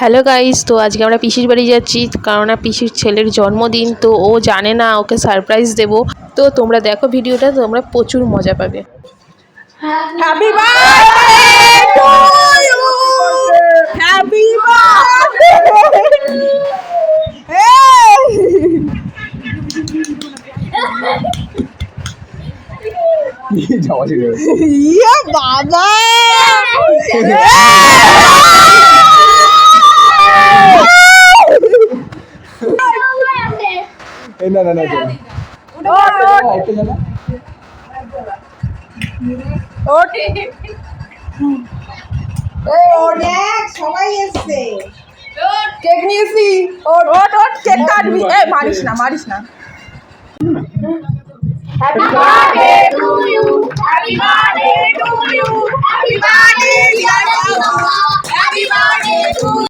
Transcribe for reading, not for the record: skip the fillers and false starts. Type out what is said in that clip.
Hello guys, তো আজকে আমরা পিসির বাড়ি যাচ্ছি কারণ পিসির ছেলের জন্মদিন। তো ও জানে না, ওকে সারপ্রাইজ দেব। তো তোমরা দেখো ভিডিওটা, তোমরা প্রচুর মজা পাবে। Happy birthday to you, happy birthday ইয়ে বাবা না না না সবাই এসছে, কেক নিয়েছি। ওট ওট ওট, কেক কাটবি? মারিস না, মারিস না। Happy birthday to you, happy birthday to you, happy birthday dear Baba, happy birthday to you.